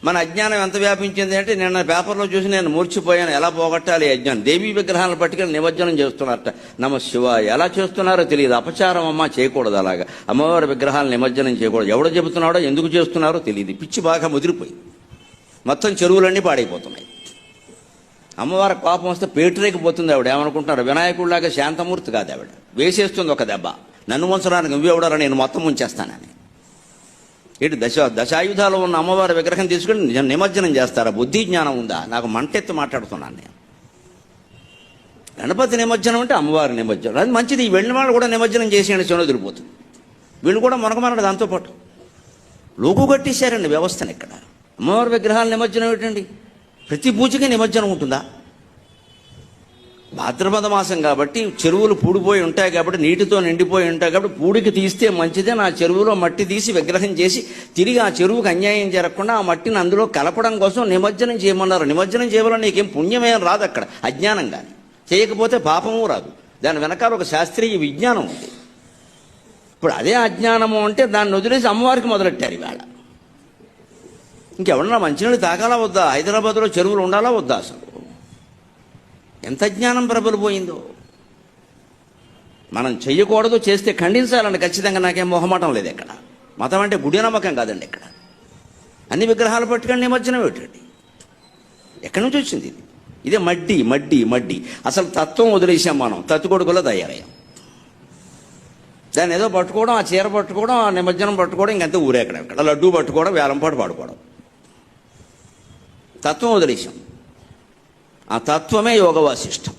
మన అజ్ఞానం ఎంత వ్యాపించింది అంటే నిన్న పేపర్లో చూసి నేను మూర్చిపోయాను. ఎలా పోగొట్టాలి అజ్ఞానం? దేవీ విగ్రహాలను పట్టుకెళ్ళి నిమజ్జనం చేస్తున్నారట. నమ శివాయ. ఎలా చేస్తున్నారో తెలియదు. అపచారం అమ్మ, చేయకూడదు అలాగా. అమ్మవారి విగ్రహాలను నిమజ్జనం చేయకూడదు. ఎవడో చెబుతున్నాడో ఎందుకు చేస్తున్నారో తెలియదు. పిచ్చి బాగా ముదిరిపోయింది. మొత్తం చెరువులన్నీ పాడైపోతున్నాయి. అమ్మవారి కోపం వస్తే పేటరేకపోతుంది. ఆవిడ ఏమనుకుంటున్నారు? వినాయకుడిలాగా శాంతమూర్తి కాదు ఆవిడ. వేసేస్తుంది ఒక దెబ్బ. నన్ను ముంచడానికి నువ్వెవడరా, నేను మొత్తం ముంచేస్తానని. ఇటు దశాయుధాలు ఉన్న అమ్మవారి విగ్రహం తీసుకుని నిమజ్జనం చేస్తారా? బుద్ధి జ్ఞానం ఉందా? నాకు మంటెత్తి మాట్లాడుతున్నాను నేను. గణపతి నిమజ్జనం అంటే అమ్మవారి నిమజ్జనం, అది మంచిది. ఈ వెళ్ళిన వాళ్ళు కూడా నిమజ్జనం చేసేయండి, చెను వదిలిపోతుంది. వీళ్ళు కూడా మనకమన్నాడు దాంతోపాటు. లోకు కట్టేశారండి వ్యవస్థను. ఇక్కడ అమ్మవారి విగ్రహాల నిమజ్జనం ఏంటండి? ప్రతి పూజకి నిమజ్జనం ఉంటుందా? భాద్రపద మాసం కాబట్టి చెరువులు పూడిపోయి ఉంటాయి, కాబట్టి నీటితో నిండిపోయి ఉంటాయి, కాబట్టి పూడికి తీస్తే మంచిదే. నా చెరువులో మట్టి తీసి విగ్రహం చేసి తిరిగి ఆ చెరువుకు అన్యాయం జరగకుండా ఆ మట్టిని అందులో కలపడం కోసం నిమజ్జనం చేయమన్నారు. నిమజ్జనం చేయవల్ల నీకేం పుణ్యమేం రాదు అక్కడ, అజ్ఞానం కానీ. చేయకపోతే పాపము రాదు. దాని వెనకాల ఒక శాస్త్రీయ విజ్ఞానం ఉంది. ఇప్పుడు అదే అజ్ఞానము అంటే దాన్ని వదిలేసి అమ్మవారికి మొదలెట్టారు ఇవాళ. ఇంకెవరన్నా మంచినీళ్ళు తాగాలా వద్దా? హైదరాబాద్లో చెరువులు ఉండాలా వద్దా? అసలు ఎంత జ్ఞానం ప్రబలిపోయిందో. మనం చెయ్యకూడదు, చేస్తే ఖండించాలండి ఖచ్చితంగా. నాకేం మొహమాటం లేదు. ఇక్కడ మతం అంటే గుడి నమ్మకం కాదండి. ఇక్కడ అన్ని విగ్రహాలు పట్టుకొని నిమజ్జనం పెట్టండి. ఎక్కడి నుంచి వచ్చింది ఇది? ఇదే మడ్డి మడ్డి మడ్డి. అసలు తత్వం వదిలేసాం మనం, తత్తుకొడుకులో తయారయ్యాం. దాన్ని ఏదో పట్టుకోవడం, ఆ చీర పట్టుకోవడం, ఆ నిమజ్జనం పట్టుకోవడం, ఇంకంతా ఊరేక్కడ. ఇక్కడ లడ్డూ పట్టుకోవడం, వేలంపాటు పాడుకోవడం. తత్వం వదిలేసాం. ఆ తత్వమే యోగ వాసిష్టం.